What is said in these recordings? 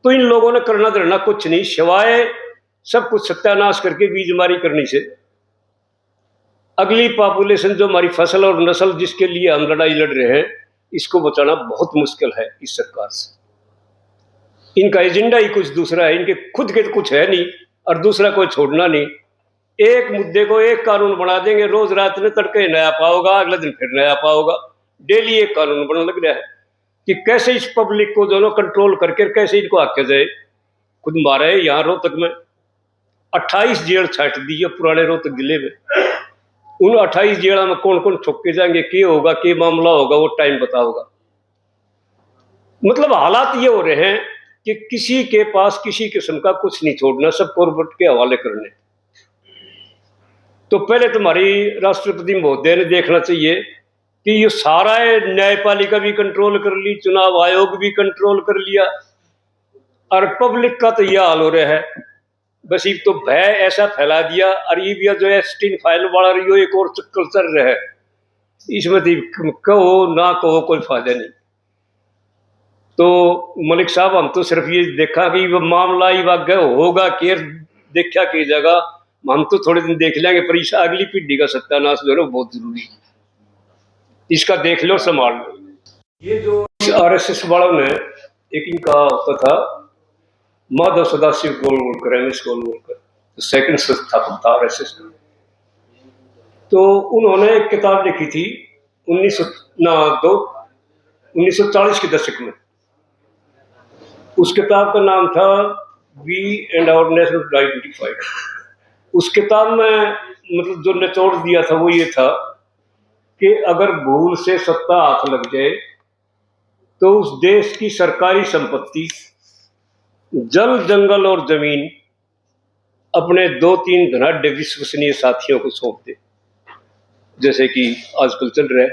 तो इन लोगों ने करना धरना कुछ नहीं, सिवाय सब कुछ सत्यानाश करके बीजमारी करनी से अगली पॉपुलेशन जो हमारी फसल और नस्ल जिसके लिए हम लड़ाई लड़ रहे हैं, इसको बचाना बहुत मुश्किल है इस सरकार से। इनका एजेंडा ही कुछ दूसरा है, इनके खुद के कुछ है नहीं और दूसरा कोई छोड़ना नहीं। एक मुद्दे को एक कानून बना देंगे, रोज रात में तड़के नया पाओगा, अगले दिन फिर नया पाओगा, डेली एक कानून बनने लग रहा है कि कैसे इस पब्लिक को दोनों कंट्रोल करके कैसे इनको आके जाए। खुद मारे यहाँ रोहतक में 28 जेल छाट दी है पुराने रोहतक जिले में। उन 28 जेलों में कौन कौन ठोके जाएंगे, क्या होगा, क्या मामला होगा, वो टाइम बताओगा। मतलब हालात ये हो रहे हैं कि किसी के पास किसी किस्म का कुछ नहीं छोड़ना, सब कॉर्पोरेट के हवाले करने। तो पहले तुम्हारी राष्ट्रपति महोदय ने देखना चाहिए कि ये सारा न्यायपालिका भी कंट्रोल कर ली, चुनाव आयोग भी कंट्रोल कर लिया, और पब्लिक का तो यह हाल हो रहा है। बस एक तो भय ऐसा फैला दिया, और ये भी जो एस्टीन फाइल वाला रही एक और चक्कर चल रहा है, इसमें कहो ना कहो कोई फायदा नहीं। तो मलिक साहब, हम तो सिर्फ ये देखा कि वो मामला ही वाकई होगा, केयर देखा की जगह हम तो थोड़े दिन देख लेंगे, पर इस अगली पीढ़ी का सत्यानाश जो है बहुत जरूरी है, इसका देख लो, संभाल लो। ये जो आरएसएस वालों ने एक इनका होता था माधव सदाशिव गोलवलकर, एमएस गोलवलकर, सेकंड संस्थापक था आरएसएस का। तो उन्होंने एक किताब लिखी थी 1940 के दशक में। उस किताब का नाम था we and our national identified. उस किताब में मतलब जो निचोड़ दिया था वो ये था कि अगर भूल से सत्ता हाथ लग जाए तो उस देश की सरकारी संपत्ति, जल, जंगल और जमीन अपने 2-3 धनाढ्य विश्वसनीय साथियों को सौंप दे, जैसे कि आजकल चल रहा है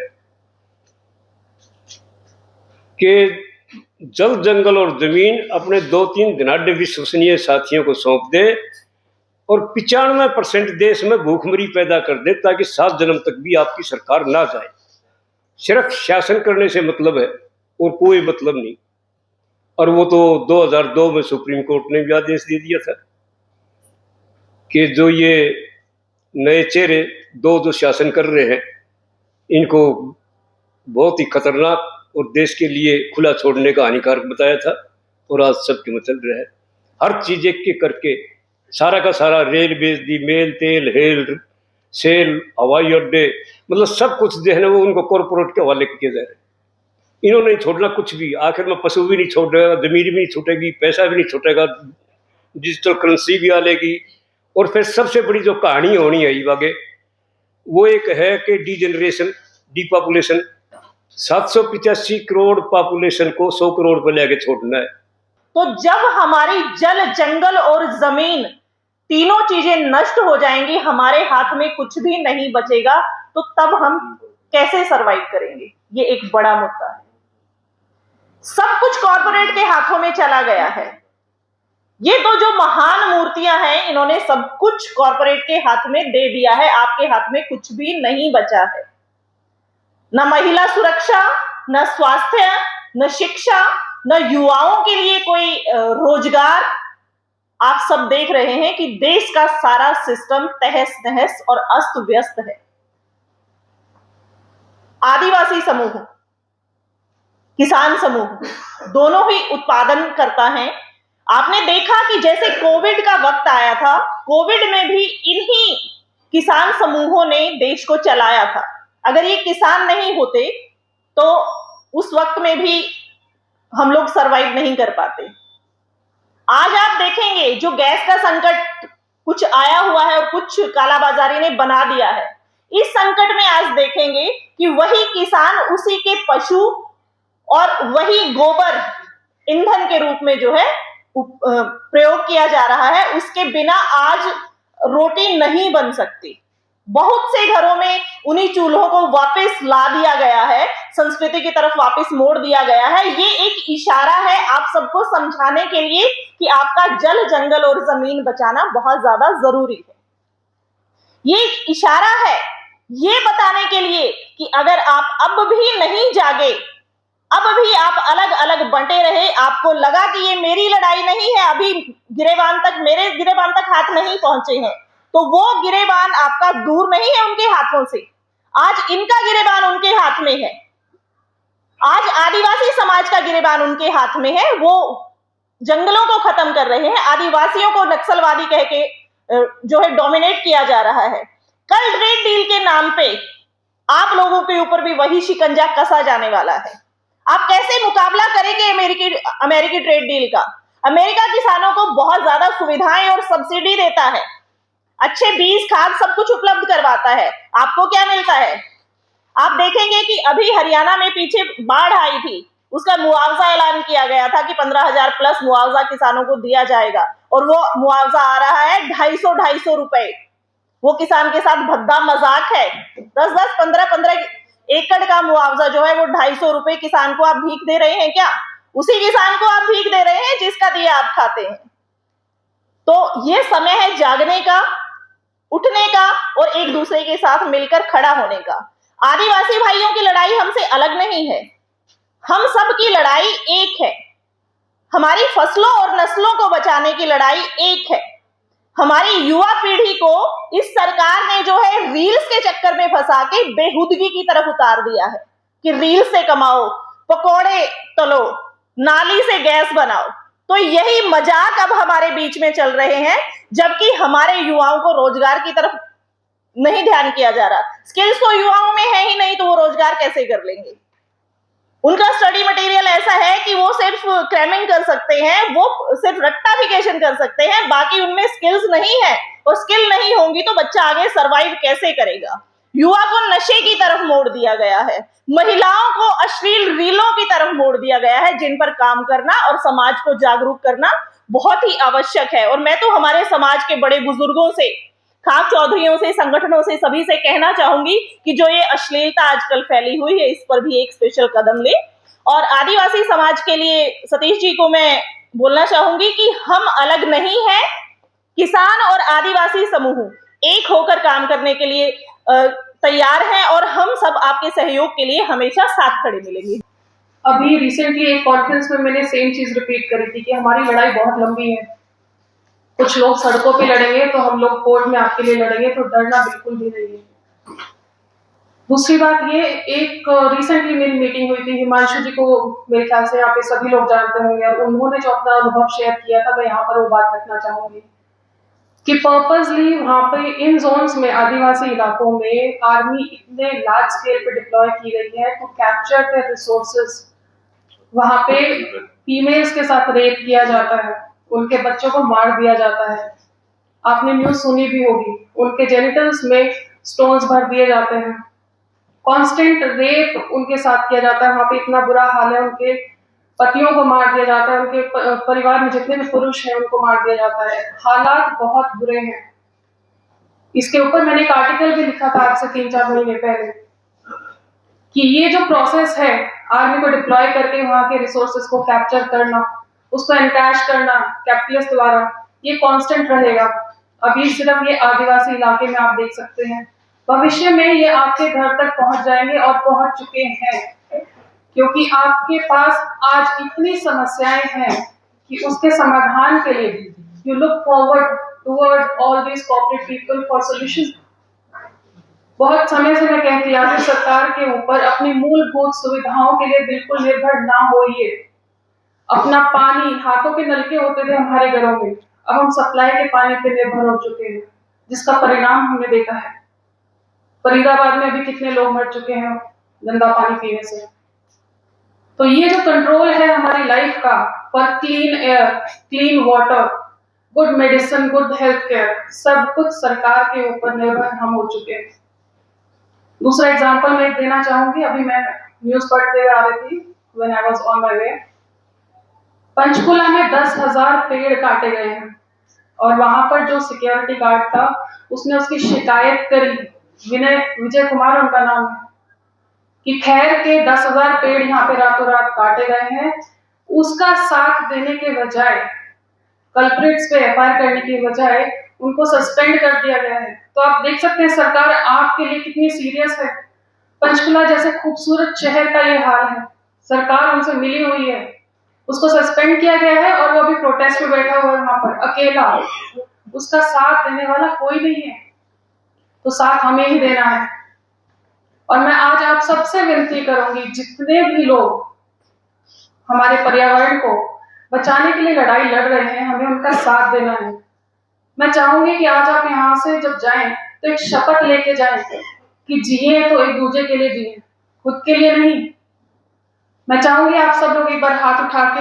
कि जल, जंगल और जमीन अपने 2-3 धनाढ्य विश्वसनीय साथियों को सौंप दे और 95% देश में भूखमरी पैदा कर दे, ताकि 7 जन्म तक भी आपकी सरकार ना जाए। सिर्फ शासन करने से मतलब है और कोई मतलब नहीं। और वो तो 2002 में सुप्रीम कोर्ट ने भी आदेश दे दिया था कि जो ये नए चेहरे जो शासन कर रहे हैं, इनको बहुत ही खतरनाक और देश के लिए खुला छोड़ने का हानिकारक बताया था, और आज सबके में चल रहा है। हर चीज एक के करके सारा का सारा रेल बेच दी, मेल, तेल, हेल, सेल, हवाई अड्डे, मतलब सब कुछ जो है ना वो उनको कॉर्पोरेट के हवाले किए जा रहे हैं। इन्होंने नहीं छोड़ना कुछ भी, आखिर में पशु भी नहीं छोड़ेगा, जमीन भी नहीं छूटेगी, पैसा भी नहीं छूटेगा, डिजिटल करेंसी भी आ लेगी। और फिर सबसे बड़ी जो कहानी होनी है आगे, वो एक है कि डीजेनरेशन, डीपॉपुलेशन। 785 करोड़ पॉपुलेशन को 100 करोड़ पर लेके छोड़ना है। तो जब हमारी जल, जंगल और जमीन तीनों चीजें नष्ट हो जाएंगी, हमारे हाथ में कुछ भी नहीं बचेगा, तो तब हम कैसे सरवाइव करेंगे? ये एक बड़ा मुद्दा है। सब कुछ कॉर्पोरेट के हाथों में चला गया है। ये तो जो महान मूर्तियां हैं, इन्होंने सब कुछ कॉर्पोरेट के हाथ में दे दिया है। आपके हाथ में कुछ भी नहीं बचा है। न महिला सुरक्षा, न स्वास्थ्य, न शिक्षा, न युवाओं के लिए कोई रोजगार। आप सब देख रहे हैं कि देश का सारा सिस्टम तहस नहस और अस्त व्यस्त है। आदिवासी समूह, किसान समूह दोनों ही उत्पादन करता है। आपने देखा कि जैसे कोविड का वक्त आया था, कोविड में भी इन्हीं किसान समूहों ने देश को चलाया था। अगर ये किसान नहीं होते तो उस वक्त में भी हम लोग सरवाइव नहीं कर पाते। आज आप देखेंगे जो गैस का संकट कुछ आया हुआ है और कुछ कालाबाजारी ने बना दिया है, इस संकट में आज देखेंगे कि वही किसान, उसी के पशु और वही गोबर ईंधन के रूप में जो है प्रयोग किया जा रहा है, उसके बिना आज रोटी नहीं बन सकती। बहुत से घरों में उन्हीं चूल्हों को वापस ला दिया गया है, संस्कृति की तरफ वापस मोड़ दिया गया है। ये एक इशारा है आप सबको समझाने के लिए कि आपका जल, जंगल और जमीन बचाना बहुत ज्यादा जरूरी है। ये एक इशारा है ये बताने के लिए कि अगर आप अब भी नहीं जागे, अब भी आप अलग अलग बंटे रहे, आपको लगा कि ये मेरी लड़ाई नहीं है, अभी मेरे गिरेबान तक हाथ नहीं पहुंचे हैं, तो वो गिरेबान आपका दूर नहीं है उनके हाथों से। आज इनका गिरेबान उनके हाथ में है, आज आदिवासी समाज का गिरेबान उनके हाथ में है। वो जंगलों को खत्म कर रहे हैं, आदिवासियों को नक्सलवादी कह के जो है डोमिनेट किया जा रहा है। कल ट्रेड डील के नाम पे आप लोगों के ऊपर भी वही शिकंजा कसा जाने वाला है। आप कैसे मुकाबला करेंगे अमेरिकी ट्रेड डील का? अमेरिका किसानों को बहुत ज्यादा सुविधाएं और सब्सिडी देता है, अच्छे बीज खाद सब कुछ उपलब्ध करवाता है। आपको क्या मिलता है? आप देखेंगे कि अभी हरियाणा में पीछे बाढ़ आई थी, उसका मुआवजा ऐलान किया गया था कि 15,000 प्लस मुआवजा किसानों को दिया जाएगा, और वो मुआवजा आ रहा है 250 रुपए। वो किसान के साथ भद्दा मजाक है। 10-10, 15-15 एकड़ का मुआवजा जो है वो 250 रुपए किसान को आप भीख दे रहे हैं क्या? उसी किसान को आप भीख दे रहे हैं जिसका दिया आप खाते हैं। तो ये समय है जागने का, उठने का और एक दूसरे के साथ मिलकर खड़ा होने का। आदिवासी भाइयों की लड़ाई हमसे अलग नहीं है, हम सब की लड़ाई एक है। हमारी फसलों और नस्लों को बचाने की लड़ाई एक है। हमारी युवा पीढ़ी को इस सरकार ने जो है रील्स के चक्कर में फंसा के बेहुदगी की तरफ उतार दिया है कि रील्स से कमाओ, पकोड़े तलो, नाली से गैस बनाओ। तो यही मजाक अब हमारे बीच में चल रहे हैं, जबकि हमारे युवाओं को रोजगार की तरफ नहीं ध्यान किया जा रहा। स्किल्स तो युवाओं में है ही नहीं, तो वो रोजगार कैसे कर लेंगे? उनका स्टडी मटेरियल ऐसा है कि वो सिर्फ क्रैमिंग कर सकते हैं, वो सिर्फ रट्टाफिकेशन कर सकते हैं, बाकी उनमें स्किल्स नहीं है। और स्किल नहीं होंगी तो बच्चा आगे सरवाइव कैसे करेगा? युवा को नशे की तरफ मोड़ दिया गया है, महिलाओं को अश्लील रीलों की तरफ मोड़ दिया गया है, जिन पर काम करना और समाज को जागरूक करना बहुत ही आवश्यक है। और मैं तो हमारे समाज के बड़े बुजुर्गों से, खास चौधरियों से, संगठनों से, सभी से कहना चाहूंगी कि जो ये अश्लीलता आजकल फैली हुई है, इस पर भी एक स्पेशल कदम ले। और आदिवासी समाज के लिए सतीश जी को मैं बोलना चाहूंगी कि हम अलग नहीं हैं, किसान और आदिवासी समूह एक होकर काम करने के लिए तैयार हैं, और हम सब आपके सहयोग के लिए हमेशा साथ खड़े मिलेंगे। अभी रिसेंटली एक कॉन्फ्रेंस में मैंने सेम चीज रिपीट करी थी कि हमारी लड़ाई बहुत लंबी है। कुछ लोग सड़कों पे लड़ेंगे तो हम लोग कोर्ट में आपके लिए लड़ेंगे, तो डरना बिल्कुल भी नहीं है। दूसरी बात ये, एक रिसेंटली मेरी मीटिंग हुई थी, हिमांशु जी को मेरे ख्याल से यहाँ पे सभी लोग जानते होंगे, और उन्होंने जो अपना अनुभव शेयर किया था, मैं यहाँ पर वो बात रखना चाहूंगी कि पर्पसली वहाँ पे इन जोन्स में, आदिवासी इलाकों में आर्मी इतने लार्ज स्केल पे डिप्लॉय की गई है टू कैप्चर द रिसोर्सेज। वहाँ पे फीमेल्स के साथ रेप किया जाता है, उनके बच्चों को मार दिया जाता है। आपने न्यूज सुनी भी होगी, उनके जेनिटल्स में स्टोन्स भर दिए जाते हैं, कांस्टेंट रेप उनके साथ किया जाता है। वहाँ पे इतना बुरा हाल है, उनके पतियों को मार दिया जाता है, उनके परिवार में जितने भी पुरुष हैं उनको मार दिया जाता है। हालात बहुत बुरे हैं। इसके ऊपर मैंने एक आर्टिकल भी लिखा था आज से 3-4 महीने पहले कि ये जो प्रोसेस है आर्मी को डिप्लॉय करके वहाँ के रिसोर्सेज को कैप्चर करना, उसको एनकैश करना कैपिटलिस्ट द्वारा, ये कांस्टेंट रहेगा। अभी सिर्फ ये आदिवासी इलाके में आप देख सकते हैं, भविष्य में ये आपके घर तक पहुंच जाएंगे और पहुंच चुके हैं, क्योंकि आपके पास आज इतनी समस्याएं हैं कि उसके समाधान के लिए you look forward toward all these corporate people for solutions. बहुत समय से मैं कहती आ रही, सरकार के ऊपर अपनी मूलभूत सुविधाओं के लिए बिल्कुल निर्भर ना होइए। अपना पानी, हाथों के नलके होते थे हमारे घरों में, अब हम सप्लाई के पानी पे निर्भर हो चुके हैं, जिसका परिणाम हमने देखा है। फरीदाबाद में अभी कितने लोग मर चुके हैं गंदा पानी पीने से। तो ये जो कंट्रोल है हमारी लाइफ का for clean air, clean water, good medicine, good health care, सब कुछ सरकार के ऊपर निर्भर हम हो चुके हैं। दूसरा एग्जांपल मैं देना चाहूंगी, अभी मैं न्यूज पढ़ते हुए आ रही थी when I was on my way. Panchkula में 10,000 पेड़ काटे गए हैं, और वहां पर जो सिक्योरिटी गार्ड था उसने उसकी शिकायत करी, विजय कुमार उनका नाम है, कि खैर के 10,000 पेड़ यहाँ पे रातों रात काटे गए हैं, उसका साथ देने के बजाय, कल्प्रिट्स पे एफआईआर करने की बजाय उनको सस्पेंड कर दिया गया है। तो आप देख सकते हैं सरकार आपके लिए कितनी सीरियस है। पंचकुला जैसे खूबसूरत शहर का ये हाल है, सरकार उनसे मिली हुई है, उसको सस्पेंड किया गया है और वो अभी प्रोटेस्ट में बैठा हुआ है वहां पर अकेला, उसका साथ देने वाला कोई नहीं है, तो साथ हमें ही देना है। और मैं आज आप सबसे विनती करूंगी, जितने भी लोग हमारे पर्यावरण को बचाने के लिए लड़ाई लड़ रहे हैं, हमें उनका साथ देना है। मैं चाहूंगी कि आज आप यहाँ से जब जाएं तो एक शपथ लेके जाएं कि जिए तो एक दूसरे के लिए जिए, खुद के लिए नहीं। मैं चाहूंगी आप सब लोग एक बार हाथ उठा के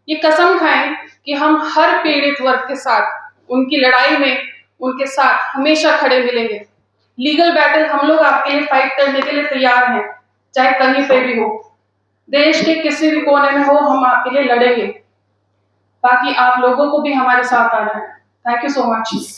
ये कसम खाएं कि हम हर पीड़ित वर्ग के साथ, उनकी लड़ाई में उनके साथ हमेशा खड़े मिलेंगे। लीगल बैटल हम लोग आपके लिए फाइट करने के लिए तैयार हैं, चाहे कहीं पे भी हो, देश के किसी भी कोने में हो, हम आपके लिए लड़ेंगे। बाकी आप लोगों को भी हमारे साथ आना है। Thank you so much.